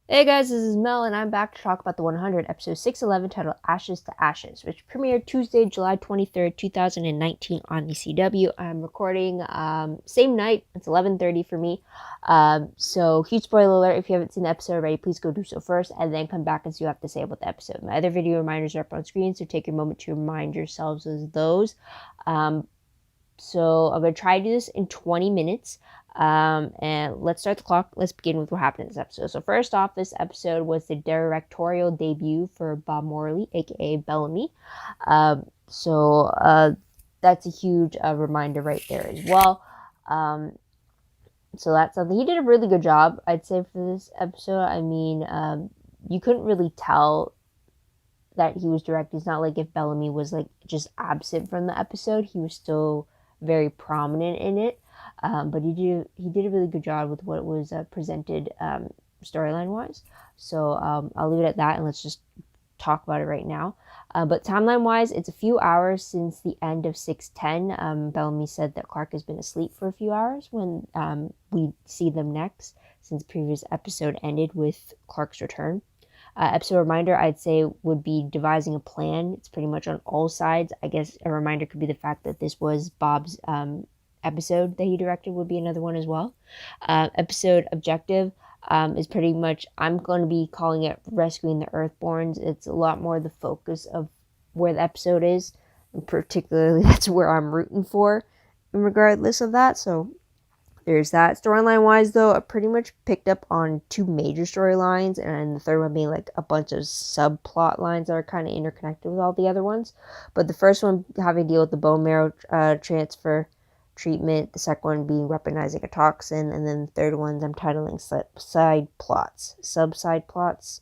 Hey guys, this is Mel, and I'm back to talk about the 100, episode 611, titled Ashes to Ashes, which premiered Tuesday, July 23rd, 2019 on the CW. I'm recording same night. It's 11:30 for me. So huge spoiler alert. If you haven't seen the episode already, please go do so first, and then come back and see what I have to say about the episode. My other video reminders are up on screen, so take a moment to remind yourselves of those. Um, so I'm going to try to do this in 20 minutes. And let's start the clock. Let's begin with what happened in this episode. So first off, this episode was the directorial debut for Bob Morley, aka Bellamy. So that's a huge reminder right there as well. So that's something he did a really good job, I'd say, for this episode. I mean, you couldn't really tell that he was directing. It's not like if Bellamy was like just absent from the episode, he was still very prominent in it. But he did a really good job with what was presented storyline wise. So I'll leave it at that, and let's just talk about it right now. But timeline wise, it's a few hours since the end of 610. Bellamy said that Clark has been asleep for a few hours when we see them next, since the previous episode ended with Clark's return. Episode reminder, I'd say, would be devising a plan. It's pretty much on all sides. I guess a reminder could be the fact that this was Bob's episode that he directed, would be another one as well. Episode objective is pretty much, I'm going to be calling it Rescuing the Earthborns. It's a lot more the focus of where the episode is. And particularly, that's where I'm rooting for, regardless of that. So there's that. Storyline wise, though, I pretty much picked up on two major storylines, and the third one being like a bunch of subplot lines that are kind of interconnected with all the other ones. But the first one having to deal with the bone marrow transfer treatment, the second one being weaponizing a toxin, and then the third ones I'm titling side plots, side plots,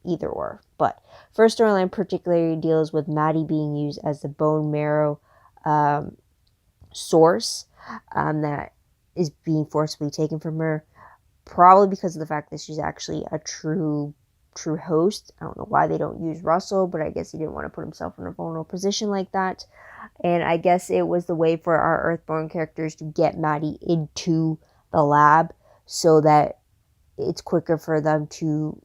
either or. But first storyline particularly deals with Maddie being used as the bone marrow source that is being forcibly taken from her, probably because of the fact that she's actually a true host. I don't know why they don't use Russell, but I guess he didn't want to put himself in a vulnerable position like that. And I guess it was the way for our Earthborn characters to get Maddie into the lab so that it's quicker for them to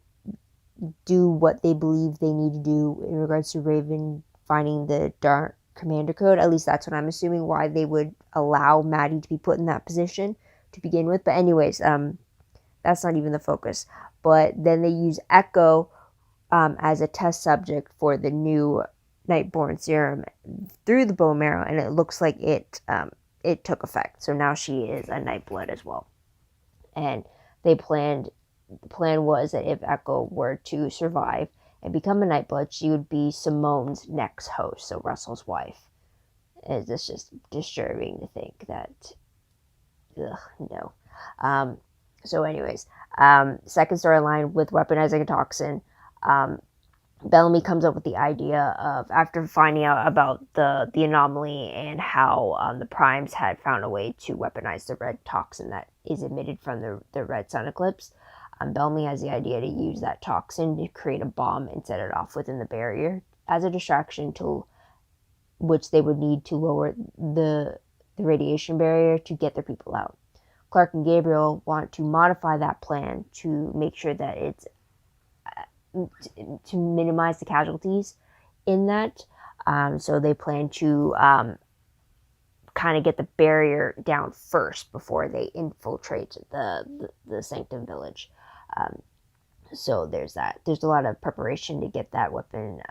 do what they believe they need to do in regards to Raven finding the dark commander code. At least that's what I'm assuming, why they would allow Maddie to be put in that position to begin with. But anyways, that's not even the focus. But then they use Echo as a test subject for the new Nightborn serum through the bone marrow, and it looks like it took effect. So now she is a Nightblood as well. And the plan was that if Echo were to survive and become a Nightblood, she would be Simone's next host, so Russell's wife. It's just disturbing to think that, no. So anyways, second storyline with weaponizing a toxin. Bellamy comes up with the idea of, after finding out about the anomaly and how the Primes had found a way to weaponize the red toxin that is emitted from the red sun eclipse, Bellamy has the idea to use that toxin to create a bomb and set it off within the barrier as a distraction, to which they would need to lower the radiation barrier to get their people out. Clark and Gabriel want to modify that plan to make sure that it's to minimize the casualties in that. So they plan to kind of get the barrier down first before they infiltrate the Sanctum Village. So there's that. There's a lot of preparation to get that weapon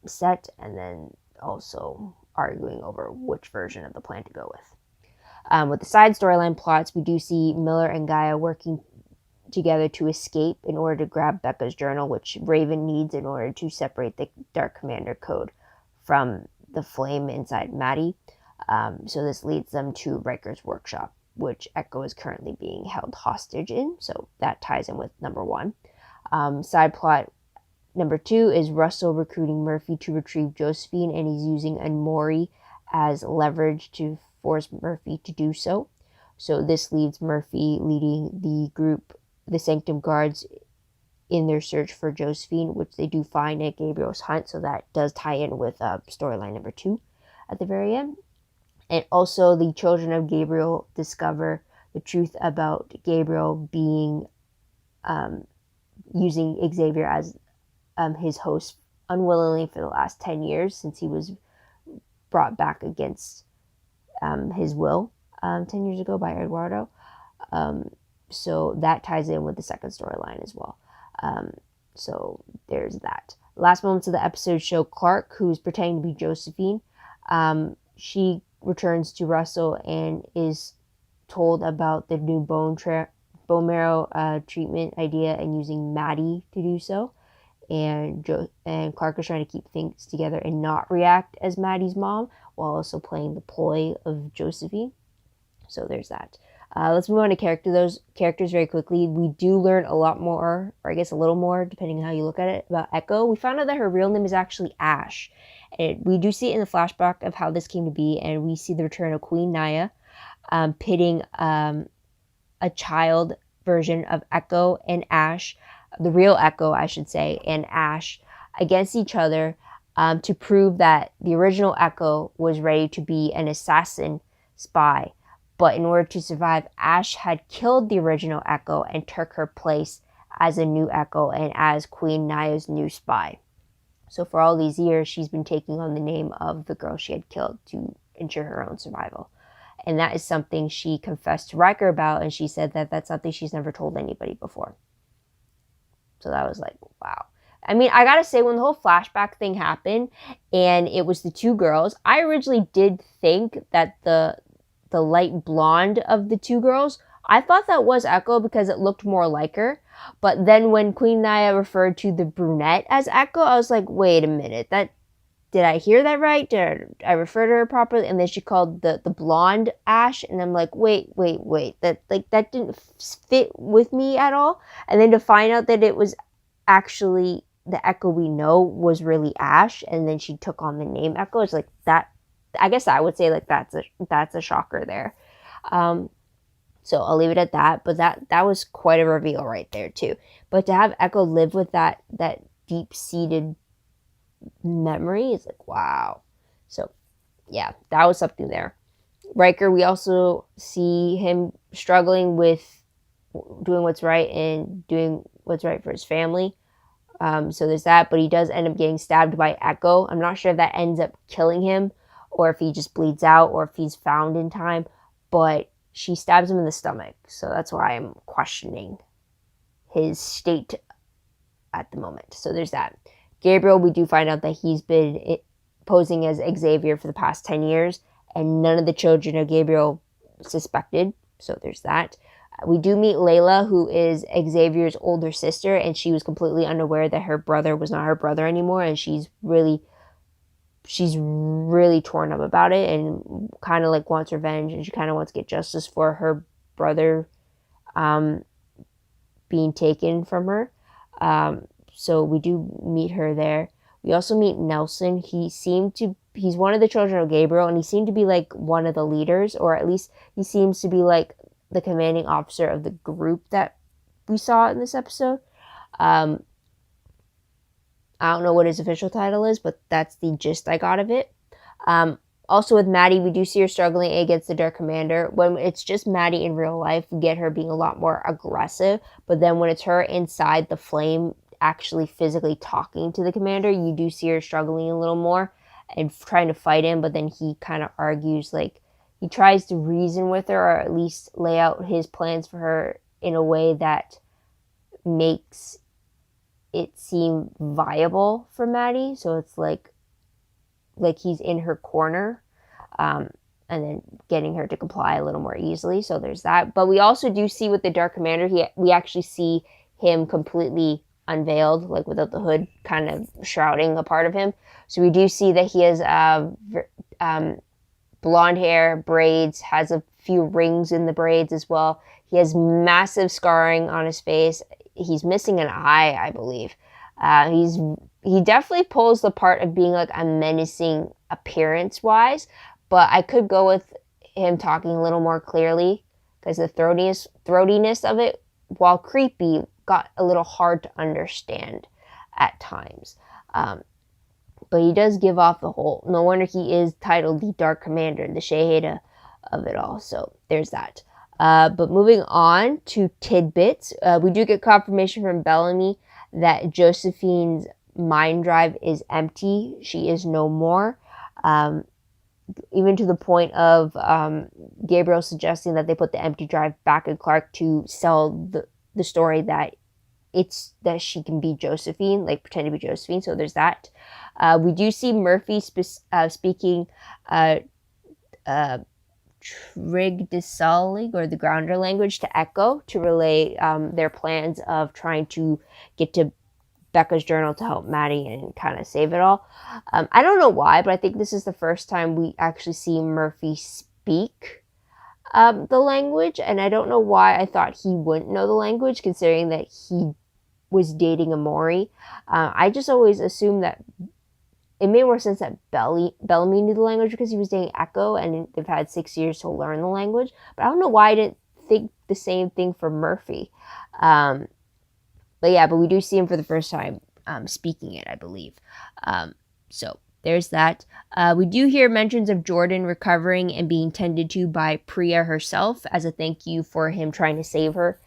set, and then also arguing over which version of the plan to go with. With the side storyline plots, we do see Miller and Gaia working together to escape in order to grab Becca's journal, which Raven needs in order to separate the Dark Commander code from the flame inside Maddie. So this leads them to Riker's workshop, which Echo is currently being held hostage in. So that ties in with number one. Side plot number two is Russell recruiting Murphy to retrieve Josephine, and he's using Anmori as leverage to force Murphy to do so. So this leads Murphy leading the group, the Sanctum Guards, in their search for Josephine, which they do find at Gabriel's hunt. So that does tie in with storyline number two at the very end. And also the children of Gabriel discover the truth about Gabriel being using Xavier as his host unwillingly for the last 10 years since he was brought back against his will 10 years ago by Eduardo. So that ties in with the second storyline as well. So there's that. Last moments of the episode show Clark, who's pretending to be Josephine. She returns to Russell and is told about the new bone marrow treatment idea and using Maddie to do so. And Clark is trying to keep things together and not react as Maddie's mom while also playing the ploy of Josephine. So there's that. Let's move on to those characters very quickly. We do learn a lot more, or I guess a little more, depending on how you look at it, about Echo. We found out that her real name is actually Ash. And we do see it in the flashback of how this came to be, and we see the return of Queen Naya pitting a child version of Echo and Ash, the real Echo, I should say, and Ash against each other to prove that the original Echo was ready to be an assassin spy. But in order to survive, Ash had killed the original Echo and took her place as a new Echo and as Queen Naya's new spy. So for all these years, she's been taking on the name of the girl she had killed to ensure her own survival. And that is something she confessed to Riker about, and she said that that's something she's never told anybody before. So that was like, wow. I mean, I gotta say, when the whole flashback thing happened, and it was the two girls, I originally did think that the light blonde of the two girls, I thought that was Echo because it looked more like her. But then when Queen Naya referred to the brunette as Echo, I was like, wait a minute, did I hear that right? Did I refer to her properly? And then she called the blonde Ash, and I'm like, wait, that didn't fit with me at all. And then to find out that it was actually the Echo we know was really Ash, and then she took on the name Echo, it's like that. I guess I would say like that's a shocker there. So I'll leave it at that. But that was quite a reveal right there too. But to have Echo live with that deep-seated memory is like, wow. So yeah, that was something there. Riker, we also see him struggling with doing what's right and doing what's right for his family. So there's that. But he does end up getting stabbed by Echo. I'm not sure if that ends up killing him, or if he just bleeds out, or if he's found in time, but she stabs him in the stomach. So that's why I'm questioning his state at the moment. So there's that. Gabriel, we do find out that he's been posing as Xavier for the past 10 years, and none of the children of Gabriel suspected. So there's that. We do meet Layla, who is Xavier's older sister, and she was completely unaware that her brother was not her brother anymore, and she's really torn up about it and kind of like wants revenge, and she kind of wants to get justice for her brother being taken from her. So we do meet her there. We also meet Nelson. He's one of the children of Gabriel, and he seemed to be like one of the leaders, or at least he seems to be like the commanding officer of the group that we saw in this episode. I don't know what his official title is, but that's the gist I got of it. Also with Maddie, we do see her struggling against the Dark Commander. When it's just Maddie in real life, we get her being a lot more aggressive. But then when it's her inside the flame, actually physically talking to the Commander, you do see her struggling a little more and trying to fight him. But then he kind of argues, like, he tries to reason with her, or at least lay out his plans for her in a way that makes it seem viable for Maddie. So it's like he's in her corner, and then getting her to comply a little more easily. So there's that. But we also do see with the Dark Commander, we actually see him completely unveiled, like without the hood kind of shrouding a part of him. So we do see that he has blonde hair, braids, has a few rings in the braids as well. He has massive scarring on his face. He's missing an eye, I believe. He definitely pulls the part of being like a menacing appearance-wise, but I could go with him talking a little more clearly, because the throatiness of it, while creepy, got a little hard to understand at times. But he does give off the whole, no wonder he is titled the Dark Commander, the Sheheda of it all. So there's that. But moving on to tidbits, we do get confirmation from Bellamy that Josephine's mind drive is empty. She is no more. Even to the point of Gabriel suggesting that they put the empty drive back in Clark to sell the story that that she can be Josephine, like pretend to be Josephine. So there's that. We do see Murphy speaking Trigdisalic, or the Grounder language, to Echo to relay their plans of trying to get to Becca's journal to help Maddie and kind of save it all. I don't know why, but I think this is the first time we actually see Murphy speak the language, and I don't know why I thought he wouldn't know the language, considering that he was dating Amori. I just always assumed that it made more sense that Bellamy knew the language because he was dating Echo, and they've had 6 years to learn the language. But I don't know why I didn't think the same thing for Murphy. But we do see him for the first time speaking it, I believe. So there's that. We do hear mentions of Jordan recovering and being tended to by Priya herself as a thank you for him trying to save her.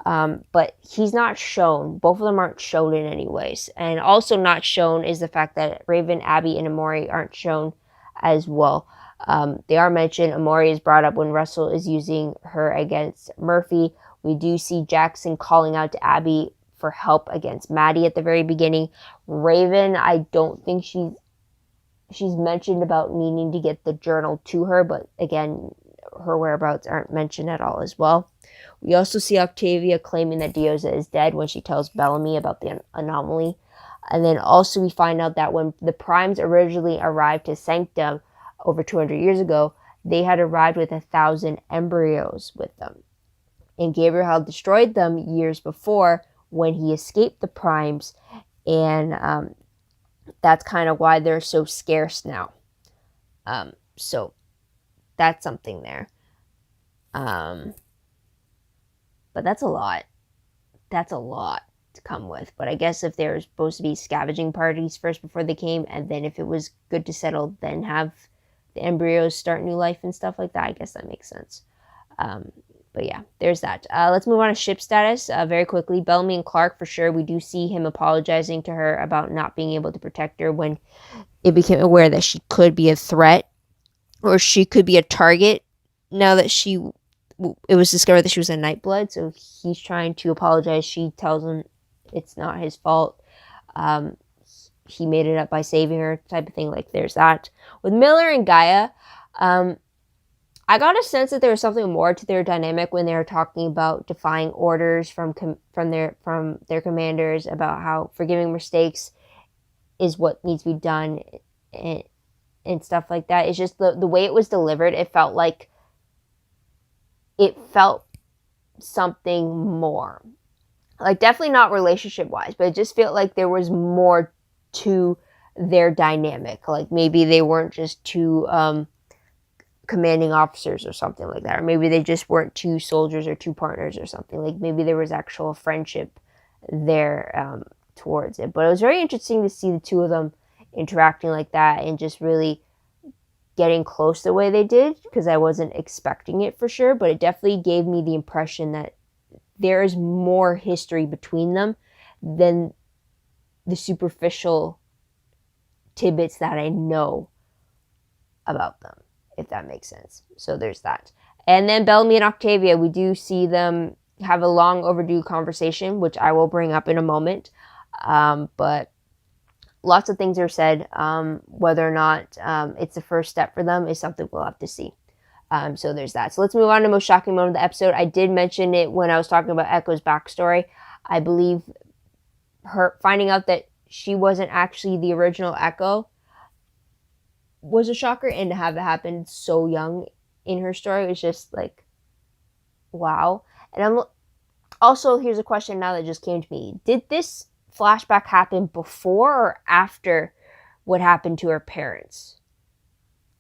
But he's not shown. Both of them aren't shown in any ways. And also not shown is the fact that Raven, Abby, and Amori aren't shown as well. They are mentioned. Amori is brought up when Russell is using her against Murphy. We do see Jackson calling out to Abby for help against Maddie at the very beginning. Raven, I don't think she's mentioned about needing to get the journal to her, but again, her whereabouts aren't mentioned at all as well. We also see Octavia claiming that Diosa is dead when she tells Bellamy about the anomaly. And then also we find out that when the Primes originally arrived to Sanctum over 200 years ago, they had arrived with 1,000 embryos with them. And Gabriel had destroyed them years before when he escaped the Primes, and that's kind of why they're so scarce now. So that's something there. But that's a lot. That's a lot to come with. But I guess if there were supposed to be scavenging parties first before they came, and then if it was good to settle, then have the embryos start new life and stuff like that, I guess that makes sense. But yeah, there's that. Let's move on to ship status very quickly. Bellamy and Clark, for sure. We do see him apologizing to her about not being able to protect her when it became aware that she could be a threat, or she could be a target now that it was discovered that she was a Nightblood. So he's trying to apologize. She tells him it's not his fault. He made it up by saving her, type of thing. Like, there's that. With Miller and Gaia, I got a sense that there was something more to their dynamic when they were talking about defying orders from their commanders, about how forgiving mistakes is what needs to be done, and stuff like that. It's just the way it was delivered. It felt something more. Like, definitely not relationship wise, but it just felt like there was more to their dynamic. Like, maybe they weren't just two commanding officers or something like that, or maybe they just weren't two soldiers or two partners or something. Like, maybe there was actual friendship there towards it. But it was very interesting to see the two of them interacting like that and just really getting close the way they did, because I wasn't expecting it for sure, but it definitely gave me the impression that there is more history between them than the superficial tidbits that I know about them, if that makes sense. So there's that. And then Bellamy and Octavia, we do see them have a long overdue conversation, which I will bring up in a moment. But lots of things are said. Whether or not it's the first step for them is something we'll have to see. So there's that. So let's move on to the most shocking moment of the episode. I did mention it when I was talking about Echo's backstory. I believe her finding out that she wasn't actually the original Echo was a shocker, and to have it happen so young in her story was just like, wow. And here's a question now that just came to me. Did this flashback happen before or after what happened to her parents?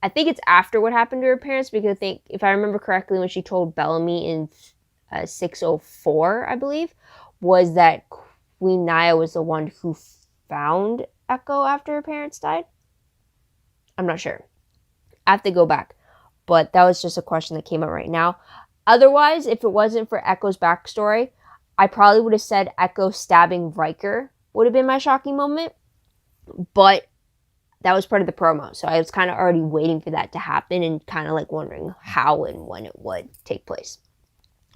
I think it's after what happened to her parents, because I think, if I remember correctly, when she told Bellamy in 604, I believe, was that Queen Naya was the one who found Echo after her parents died. I'm not sure. I have to go back. But that was just a question that came up right now. Otherwise, if it wasn't for Echo's backstory, I probably would have said Echo stabbing Riker would have been my shocking moment. But that was part of the promo, so I was kind of already waiting for that to happen and kind of like wondering how and when it would take place.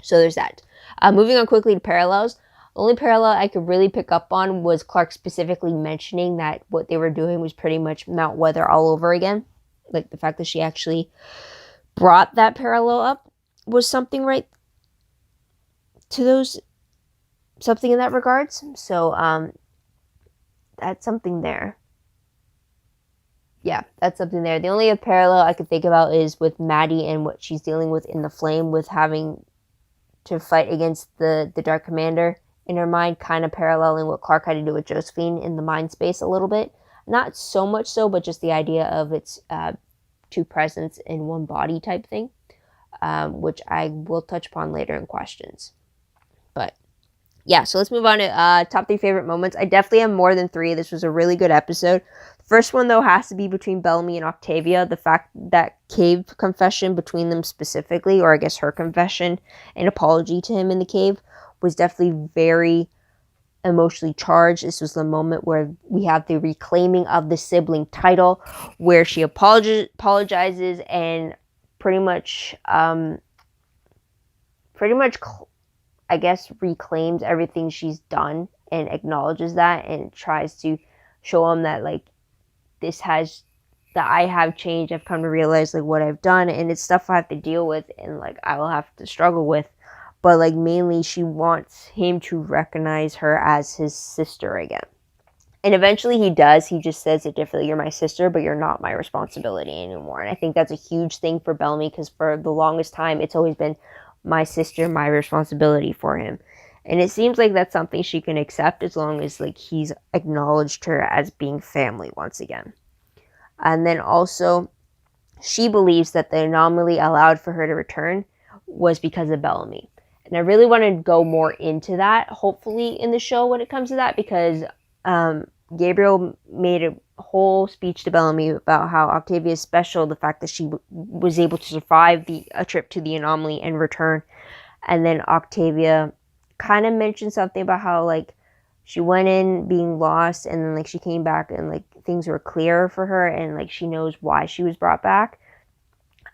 So there's that. Moving on quickly to parallels. The only parallel I could really pick up on was Clark specifically mentioning that what they were doing was pretty much Mount Weather all over again. Like the fact that she actually brought that parallel up was something right to those, something in that regards. So that's something there. Yeah, that's something there. The only parallel I could think about is with Maddie and what she's dealing with in the Flame, with having to fight against the Dark Commander in her mind, kind of paralleling what Clark had to do with Josephine in the mind space a little bit. Not so much so, but just the idea of it's two presence in one body type thing, which I will touch upon later in questions. But yeah, so let's move on to top 3 favorite moments. I definitely have more than 3. This was a really good episode. The first one, though, has to be between Bellamy and Octavia. The fact that cave confession between them specifically, or I guess her confession and apology to him in the cave, was definitely very emotionally charged. This was the moment where we have the reclaiming of the sibling title, where she apologizes and pretty much I guess reclaims everything she's done and acknowledges that and tries to show him that like that I have changed. I've come to realize like what I've done, and it's stuff I have to deal with and like I will have to struggle with. But like mainly she wants him to recognize her as his sister again. And eventually he does. He just says it differently. You're my sister, but you're not my responsibility anymore. And I think that's a huge thing for Bellamy, because for the longest time it's always been my sister, my responsibility for him. And it seems like that's something she can accept as long as like he's acknowledged her as being family once again. And then also she believes that the anomaly allowed for her to return was because of Bellamy. And I really want to go more into that, hopefully, in the show when it comes to that, because Gabriel made a whole speech to Bellamy about how Octavia is special, the fact that she was able to survive a trip to the anomaly and return. And then Octavia kind of mentioned something about how, like, she went in being lost, and then, like, she came back and, like, things were clearer for her, and, like, she knows why she was brought back.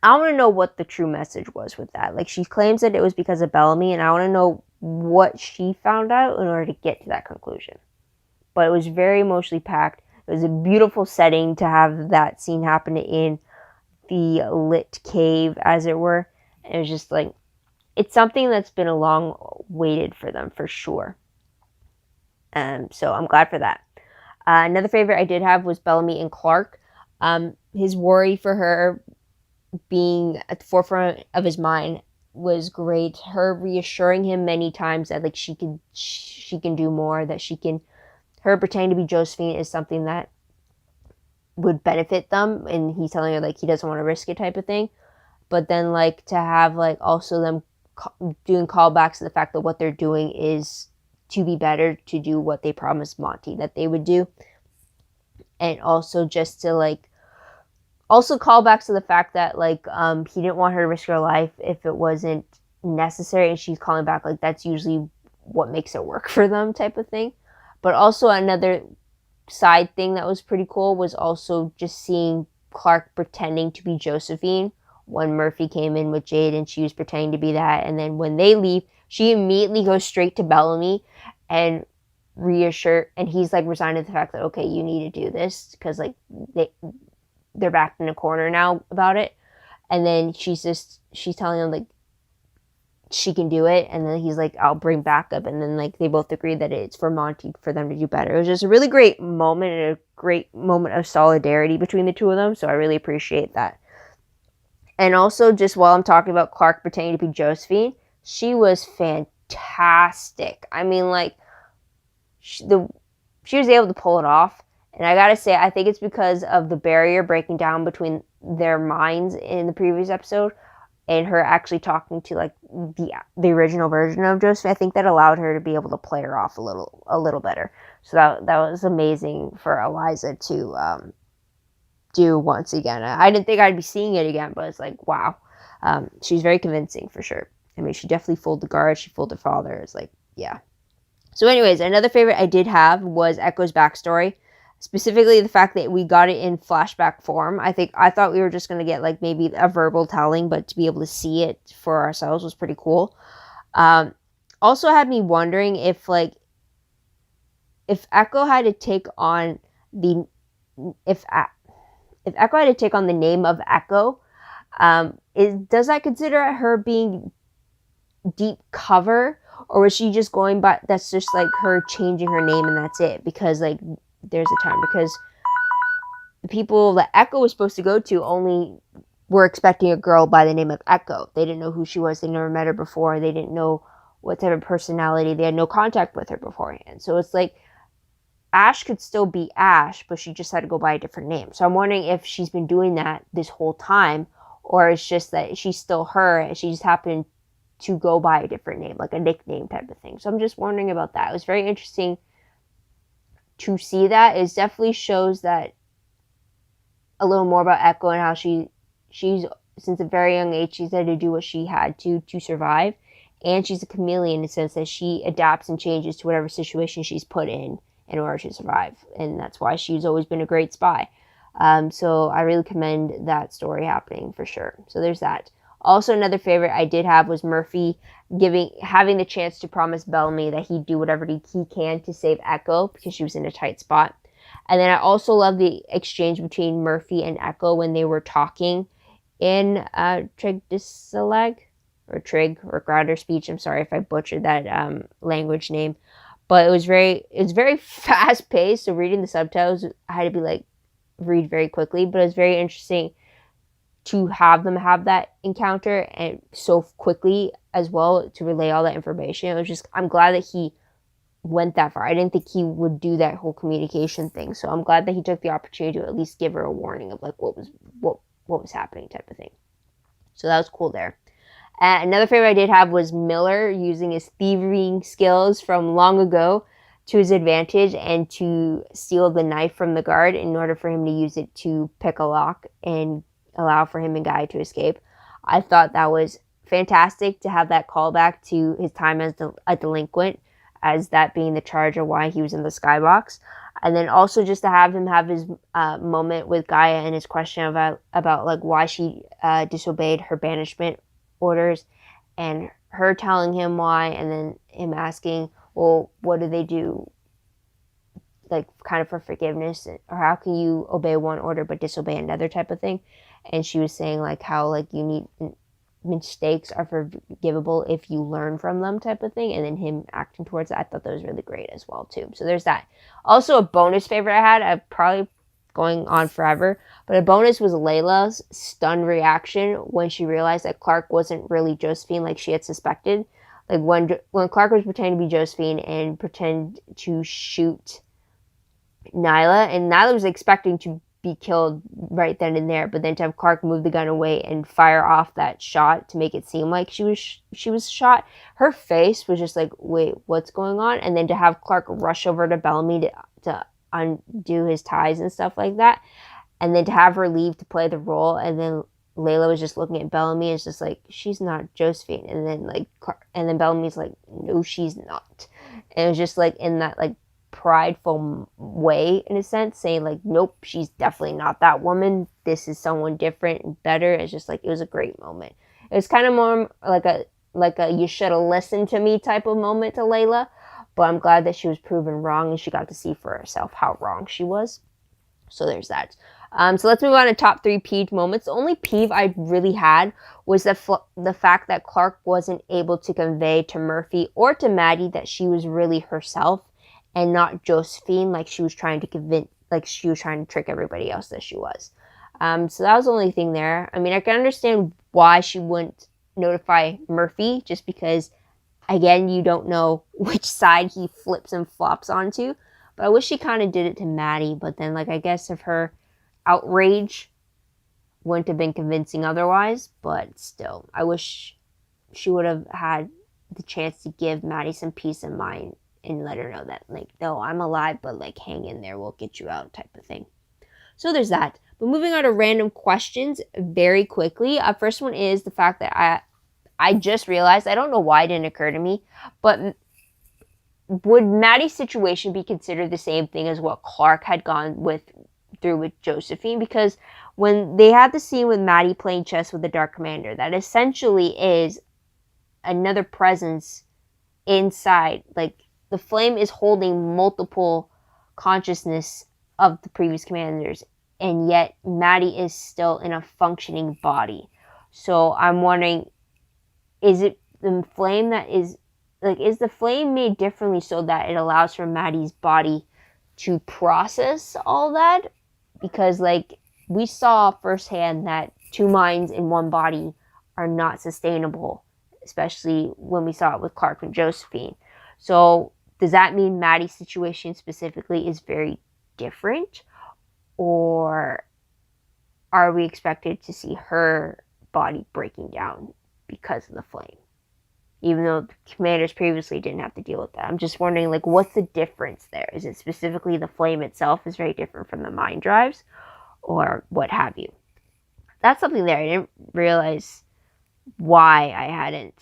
I want to know what the true message was with that. Like, she claims that it was because of Bellamy, and I want to know what she found out in order to get to that conclusion. But it was very emotionally packed. It was a beautiful setting to have that scene happen in the lit cave, as it were. And it was just like, it's something that's been a long waited for them, for sure. So I'm glad for that. Another favorite I did have was Bellamy and Clark. His worry for her being at the forefront of his mind was great. Her reassuring him many times that like she can do more, that her pretending to be Josephine is something that would benefit them, and he's telling her like he doesn't want to risk it type of thing. But then like to have like also them doing callbacks to the fact that what they're doing is to be better, to do what they promised Monty that they would do. And also just to like also callbacks to the fact that like he didn't want her to risk her life if it wasn't necessary, and she's calling back like that's usually what makes it work for them type of thing. But also another side thing that was pretty cool was also just seeing Clark pretending to be Josephine when Murphy came in with Jade and she was pretending to be that, and then when they leave she immediately goes straight to Bellamy and reassure, and he's like resigned to the fact that okay, you need to do this because like they're backed in a corner now about it. And then she's telling him like she can do it, and then he's like I'll bring backup, and then like they both agree that it's for Monty for them to do better. It was just a really great moment and a great moment of solidarity between the two of them, so I really appreciate that. And also just while I'm talking about Clark pretending to be Josephine, she was fantastic. I mean like she was able to pull it off. And I gotta say, I think it's because of the barrier breaking down between their minds in the previous episode and her actually talking to like the original version of Josephine. I think that allowed her to be able to play her off a little better. So that was amazing for Eliza to do once again. I didn't think I'd be seeing it again, but it's like wow, she's very convincing for sure. I mean, she definitely fooled the guard. She fooled her father. It's like, yeah. So anyways, another favorite I did have was Echo's backstory. Specifically, the fact that we got it in flashback form. I thought we were just going to get like maybe a verbal telling, but to be able to see it for ourselves was pretty cool. Also had me wondering if Echo had to take on the if Echo had to take on the name of Echo, does that consider her being deep cover, or was she just going by, that's just like her changing her name and that's it? Because like there's a time, because the people that Echo was supposed to go to only were expecting a girl by the name of Echo. They didn't know who she was. They never met her before. They didn't know what type of personality. They had no contact with her beforehand. So it's like Ash could still be Ash, but she just had to go by a different name. So I'm wondering if she's been doing that this whole time, or it's just that she's still her and she just happened to go by a different name, like a nickname type of thing. So I'm just wondering about that. It was very interesting to see that. It definitely shows that a little more about Echo and how she's since a very young age, she's had to do what she had to survive. And she's a chameleon in the sense that she adapts and changes to whatever situation she's put in order to survive. And that's why she's always been a great spy. So I really commend that story happening for sure. So there's that. Also, another favorite I did have was Murphy having the chance to promise Bellamy that he'd do whatever he can to save Echo because she was in a tight spot. And then I also love the exchange between Murphy and Echo when they were talking in Trig or Trig or Grounder speech. I'm sorry if I butchered that language name, but it was very fast paced. So reading the subtitles, I had to be read very quickly, but it was very interesting to have them have that encounter and so quickly as well to relay all that information. It was just, I'm glad that he went that far. I didn't think he would do that whole communication thing. So I'm glad that he took the opportunity to at least give her a warning of what was happening type of thing. So that was cool there. Another favorite I did have was Miller using his thieving skills from long ago to his advantage and to steal the knife from the guard in order for him to use it to pick a lock and allow for him and Guy to escape. I thought that was fantastic to have that callback to his time as a delinquent, as that being the charge of why he was in the skybox. And then also just to have him have his moment with Gaia and his question about why she disobeyed her banishment orders, and her telling him why, and then him asking, well, what do they do, kind of for forgiveness, or how can you obey one order but disobey another type of thing. And she was saying how you need, mistakes are forgivable if you learn from them type of thing, and then him acting towards that. I thought that was really great as well too. So there's that. Also, a bonus favorite I had, I'm probably going on forever, but a bonus was Layla's stunned reaction when she realized that Clark wasn't really Josephine like she had suspected. When Clark was pretending to be Josephine and pretend to shoot Nyla, and Nyla was expecting to be killed right then and there, but then to have Clark move the gun away and fire off that shot to make it seem like she was shot, her face was just wait, what's going on? And then to have Clark rush over to Bellamy to undo his ties and stuff like that, and then to have her leave to play the role, and then Layla was just looking at Bellamy, it's just she's not Josephine, and then Bellamy's no, she's not. And it was just in that prideful way, in a sense, saying nope, she's definitely not that woman, this is someone different and better. It's just it was a great moment. It was kind of more like a you should have listened to me type of moment to Layla, but I'm glad that she was proven wrong and she got to see for herself how wrong she was. So there's that. So let's move on to top 3 peeved moments. The only peeve I really had was the fact that Clark wasn't able to convey to Murphy or to Maddie that she was really herself and not Josephine, she was trying to she was trying to trick everybody else that she was. So that was the only thing there. I mean, I can understand why she wouldn't notify Murphy, just because, again, you don't know which side he flips and flops onto. But I wish she kind of did it to Maddie, but then, I guess if her outrage wouldn't have been convincing otherwise, but still, I wish she would have had the chance to give Maddie some peace of mind and let her know that, no, I'm alive, but, hang in there, we'll get you out type of thing. So there's that. But moving on to random questions very quickly. First one is the fact that I just realized, I don't know why it didn't occur to me, but would Maddie's situation be considered the same thing as what Clark had gone through with Josephine? Because when they had the scene with Maddie playing chess with the Dark Commander, that essentially is another presence inside. Like, the flame is holding multiple consciousness of the previous commanders, and yet Maddie is still in a functioning body. So I'm wondering, is it the flame that is, like, is the flame made differently so that it allows for Maddie's body to process all that? Because, like, we saw firsthand that two minds in one body are not sustainable, especially when we saw it with Clark and Josephine. So does that mean Maddie's situation specifically is very different? Or are we expected to see her body breaking down because of the flame? Even though the commanders previously didn't have to deal with that. I'm just wondering, like, what's the difference there? Is it specifically the flame itself is very different from the mind drives? Or what have you? That's something there. I didn't realize why I hadn't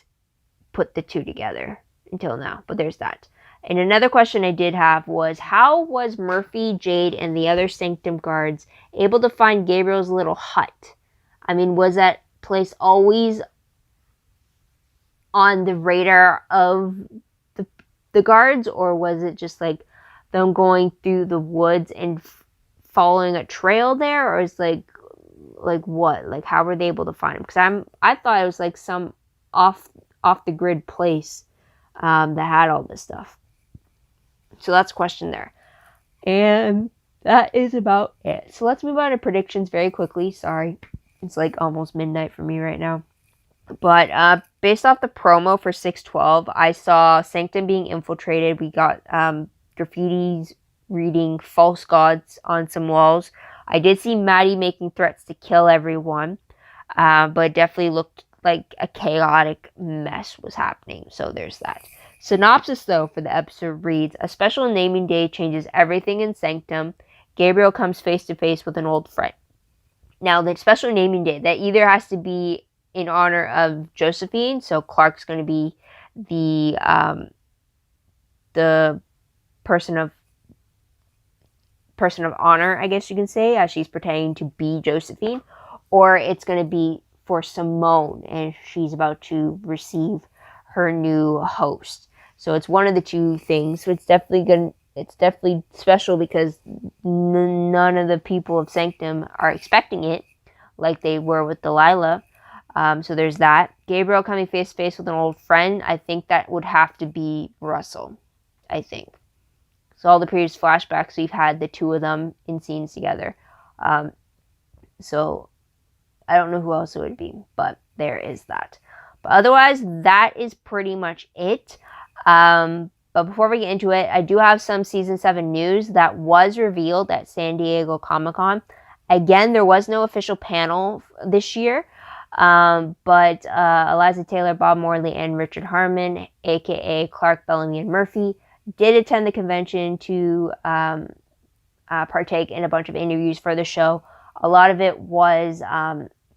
put the two together until now. But there's that. And another question I did have was, how was Murphy, Jade, and the other Sanctum guards able to find Gabriel's little hut? I mean, was that place always on the radar of the guards, or was it just like them going through the woods and following a trail there, or is like what? Like, how were they able to find him? Because I thought it was like some off the grid place that had all this stuff. So that's a question there. And that is about it. So let's move on to predictions very quickly. Sorry, it's like almost midnight for me right now. But based off the promo for 6/12, I saw Sanctum being infiltrated. We got graffitis reading false gods on some walls. I did see Maddie making threats to kill everyone, but it definitely looked like a chaotic mess was happening. So there's that. Synopsis, though, for the episode reads, a special naming day changes everything in Sanctum. Gabriel comes face to face with an old friend. Now, the special naming day, that either has to be in honor of Josephine, so Clark's going to be the person of honor, I guess you can say, as she's pretending to be Josephine, or it's going to be for Simone, and she's about to receive her new host. So it's one of the two things. So it's definitely special because none of the people of Sanctum are expecting it, like they were with Delilah. So there's that. Gabriel coming face to face with an old friend. I think that would have to be Russell. I think. So all the previous flashbacks, we've had the two of them in scenes together. So I don't know who else it would be, but there is that. But otherwise, that is pretty much it. But before we get into it, I do have some Season 7 news that was revealed at San Diego Comic-Con. Again, there was no official panel this year. But Eliza Taylor, Bob Morley, and Richard Harmon, aka Clark, Bellamy, and Murphy, did attend the convention to partake in a bunch of interviews for the show. A lot of it was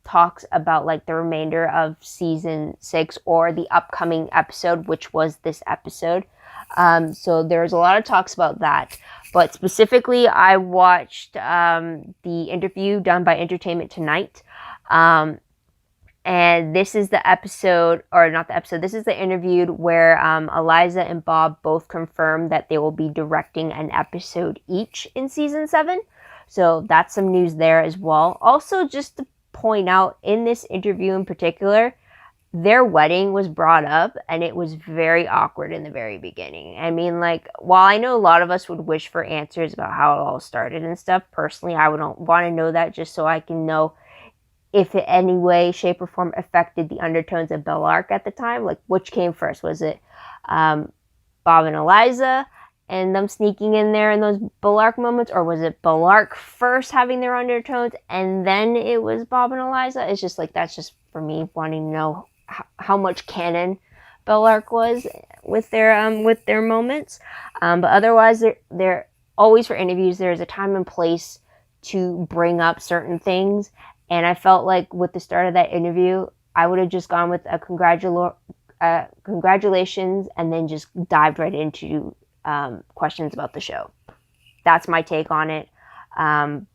talks about like the remainder of season 6 or the upcoming episode, which was this episode. So there's a lot of talks about that. But specifically, I watched the interview done by Entertainment Tonight. And this is the episode, or not the episode, this is the interview where Eliza and Bob both confirmed that they will be directing an episode each in season 7. So that's some news there as well. Also, just to point out, in this interview in particular, their wedding was brought up, and it was very awkward in the very beginning. I mean, like, while I know a lot of us would wish for answers about how it all started and stuff, personally, I would want to know that just so I can know if it any way, shape, or form affected the undertones of Bellarke at the time. Like, which came first? Was it Bob and Eliza and them sneaking in there in those Bellarke moments? Or was it Bellarke first having their undertones and then it was Bob and Eliza? It's just like, that's just for me wanting to know how much canon Bellarke was with their moments. But otherwise, they're always, for interviews, there's a time and place to bring up certain things. And I felt like with the start of that interview, I would have just gone with a congratulations and then just dived right into questions about the show. That's my take on it. So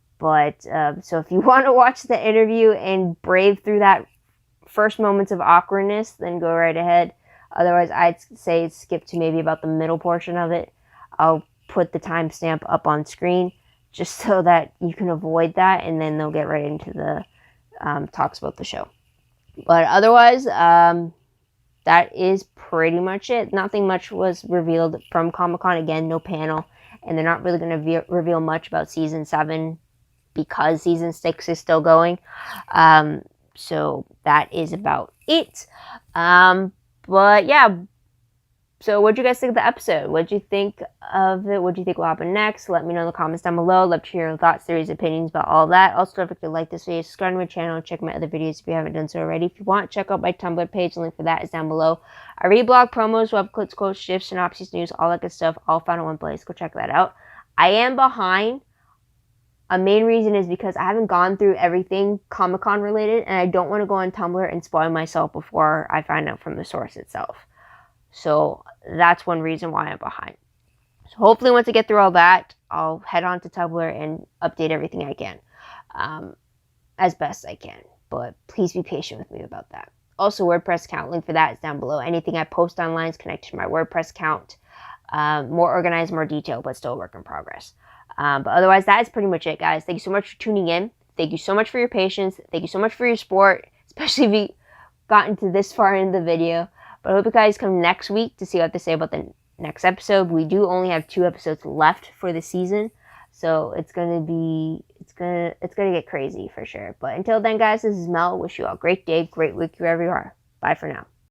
if you want to watch the interview and brave through that first moments of awkwardness, then go right ahead. Otherwise, I'd say skip to maybe about the middle portion of it. I'll put the timestamp up on screen just so that you can avoid that, and then they'll get right into the talks about the show. But otherwise, that is pretty much it. Nothing much was revealed from Comic-Con. Again, no panel, and they're not really going to reveal much about Season 7 because Season 6 is still going. So that is about it. But yeah, so what'd you guys think of the episode? What'd you think of it? What do you think will happen next? Let me know in the comments down below. Love to hear your thoughts, theories, opinions about all that. Also, don't forget to like this video, subscribe to my channel, and check my other videos if you haven't done so already. If you want, check out my Tumblr page. The link for that is down below. I read blog promos, web clips, quotes, shifts, synopses, news, all that good stuff, all found in one place. Go check that out. I am behind. A main reason is because I haven't gone through everything Comic-Con related, and I don't want to go on Tumblr and spoil myself before I find out from the source itself. So that's one reason why I'm behind. So hopefully once I get through all that, I'll head on to Tumblr and update everything I can as best I can. But please be patient with me about that. Also, WordPress account, link for that is down below. Anything I post online is connected to my WordPress account. More organized, more detailed, but still a work in progress. But otherwise, that is pretty much it, guys. Thank you so much for tuning in. Thank you so much for your patience. Thank you so much for your support, especially if you gotten to this far in the video. But I hope you guys come next week to see what they say about the next episode. We do only have 2 episodes left for the season, so it's gonna get crazy for sure. But until then, guys, this is Mel. Wish you all a great day, great week wherever you are. Bye for now.